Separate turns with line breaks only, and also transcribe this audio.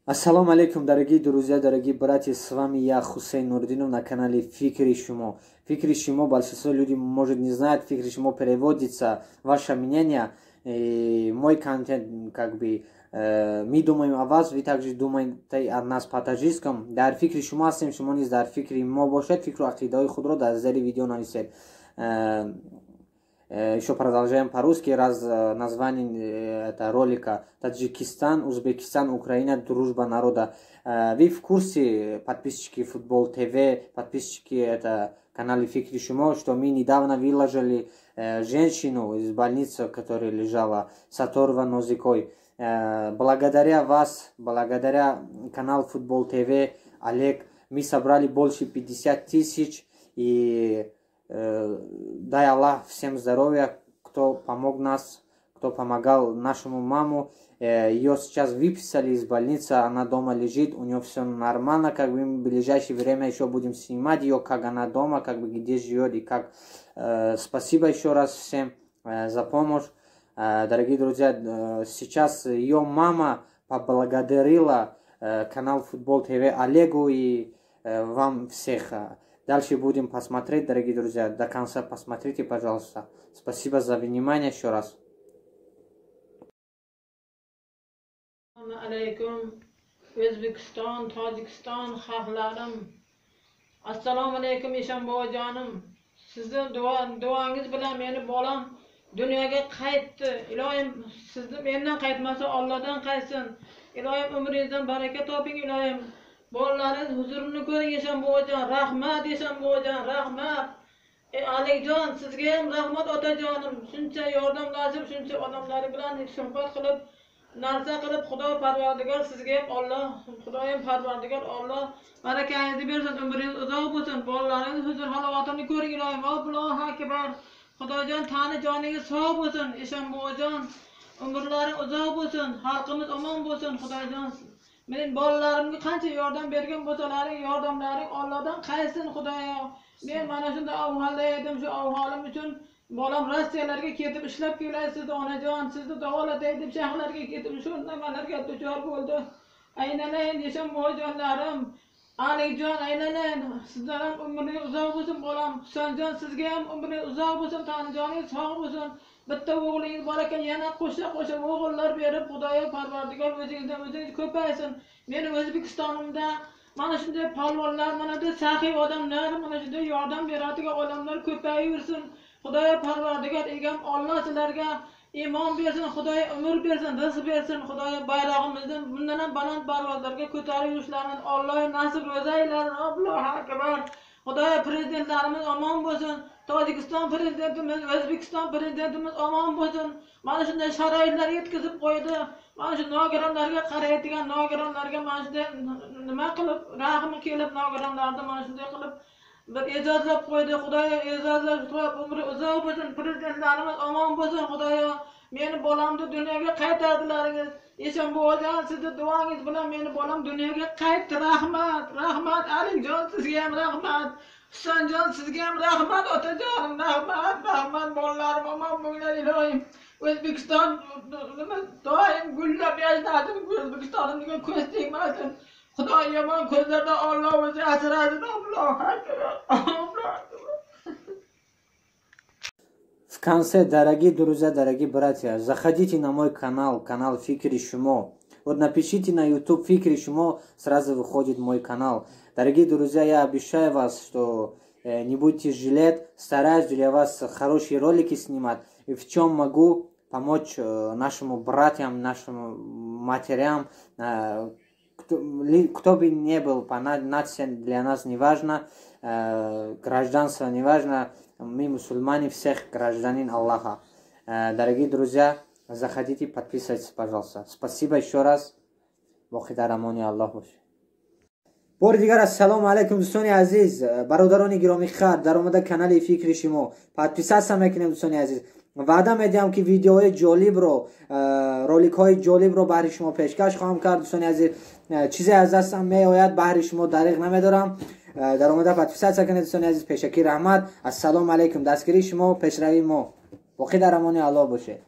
Ассалому алейкум, дорогие друзья, дорогие братья, с вами я, Хусейн Нурдинов, на канале Фикри Шумо. Фикри Шумо, большинство людей, может, не знают, Фикри Шумо переводится «Ваше мнение», и мой контент, мы думаем о вас, вы также думаете о нас по-таджикскому. Дар Фикри Шумо ҳастем, шумо низ дар фикри мо бошед, фикру ақидаҳои худро дар зери видео нависед. Еще продолжаем по-русски, раз название это ролика Таджикистан, Узбекистан, Украина, дружба народа. Вы в курсе, подписчики Футбол ТВ, подписчики это канала Фикри Шумо, что мы недавно выложили женщину из больницы, которая лежала с оторванной нозикой. Благодаря вас, благодаря каналу Футбол ТВ, Олег, мы собрали больше 50 тысяч и дай Аллах всем здоровья, кто помог нас, кто помогал нашему маму. Ее сейчас выписали из больницы, она дома лежит, у нее все нормально, мы в ближайшее время еще будем снимать ее, как она дома, где живет и как. Спасибо еще раз всем за помощь. Дорогие друзья, сейчас ее мама поблагодарила канал Футбол ТВ Олегу и вам всех. Дальше будем посмотреть, дорогие друзья. До конца посмотрите, пожалуйста. Спасибо за внимание еще раз.
Алейкум, Өзбекистан, Таджикистан, xalqlarim. Assalomu alaykum Eshanboyjonim. Sizning duoingiz bilan meni bolam dunyoga qaytdi. Ilohim sizni mendan qaytmasa Allohdan qaytsin. Ilohim umringizdan baraka toping, ilohim. Bolalaringiz huzurini ko'ring Eshanboyjon. Rahmat Eshanboyjon, rahmat. Alikjon, sizga ham rahmat otajonim. Shuncha yordamlashib, shuncha odamlar bilan suhbat qilib, narsa qilib, Xudo Parvardigor sizga ham Alloh, Xudoyim Parvardigor Alloh barakangizni bersin, umringiz uzoq bo'lsin. Bolalaringiz huzur halovatini ko'ring ilohim. Allohu akbar. Xudojon tani joningiz sog' bo'lsin Eshanboyjon. Umrlaring uzoq bo'lsin, xalqimiz omon bo'lsin Xudojon. Mening bolalarimga qancha yordam bergan bo'lsalaring, yordamlaring Allohdan qaytsin Xudoyo. Men mana shunday ahvolda edim, shu ahvolim uchun bolam Rossiyalarga ketib ishlab kelay, sizni onajon, sizni davolatay deb shahlarga ketib shu nimalarga duchor bo'ldi. Aylanay Eshanboyjonlarim, Alikjon aylanay, sizlar ham umringiz uzoq bo'lsin bolam. Husanjon sizga ham umringiz uzoq bo'lsin, tanijoningiz sog' bo'lsin. Bitta o'g'lingiz bor ekan, yana qo'sha o'g'illar berib, Xudoyo Parvardigor o'zingizdan o'zingiz ko'paysin. Meni O'zbekistonimda mana shunday palvonlar, mana shunday saxiy odamlar, mana shunday yordam beradigan odamlar ko'payaversin. Xudoyo Parvardigor egam Alloh sizlarga iymon bersin, Xudoyo umr bersin, rizq bersin. Xudoyo bayrog'imizni bundan ham baland parvozlarga ko'tarib yurishlarini Alloh nasib o'zaylasin. Allohu akbar. Xudoyo prezidentlarimiz omon bo'lsin. Tojikiston prezidentimiz, O'zbekiston prezidentimiz omon bo'lsin. Mana shunday sharoitlar yetkazib qo'ydi. Mana shu nogironlarga qaraydigan nogironlarga mana shunday nima qilib, rahmi kelib nogironlarni mana shunday qilib bir ijozlab qo'ydi. Xudoyo ijozlab qo'yib umri uzoq bo'lsin, prezidentlarimiz omon bo'lsin. Xudoyo meni bolamni dunyoga qaytardilaringiz. Eshanboyjon, sizni duoingiz bilan meni bolam dunyoga qaytdi. Rahmat, rahmat Alikjon, sizga ham rahmat. Husanjon, sizga ham rahmat otajonim, rahmat, rahmat bolalarim omon bo'linglar ilohim. O'zbekiston doim gullab yashnasin, O'zbekistonimga ko'z tegmasin. Xudo yomon ko'zlardan Alloh o'zi asrasin. Allohu akbar. Allohu akbar.
В конце, дорогие друзья, дорогие братья, заходите на мой канал, канал Фикри Шумо. Вот напишите на YouTube Фикри Шумо, сразу выходит мой канал. Дорогие друзья, я обещаю вас, что не будете жалеть, стараюсь для вас хорошие ролики снимать. И в чем могу помочь нашим братьям, нашим матерям, кто бы ни был, нация для нас не важно, гражданство не важно, мы мусульмане, всех гражданин Аллаха. Дорогие друзья, заходите, подписывайтесь, пожалуйста. Спасибо еще раз. Бог дар амони Аллах бошед. بار دیگر السلام علیکم دوستان عزیز، برادران گرامی خیر، در اومده کانال فکر شما پادپیسا میکنیم دوستان عزیز. وعده میدم که ویدیوهای جالب رو، رولیک های جالب رو برای شما پیشکش خواهم کرد دوستان عزیز. چیزی از دستم میآید برای شما دریغ نمیدارم. در اومده پادپیسا کنید دوستان عزیز. پیشکی رحمت. السلام علیکم. دستگیری شما، پیشروی ما. باقی در امان الله باشه.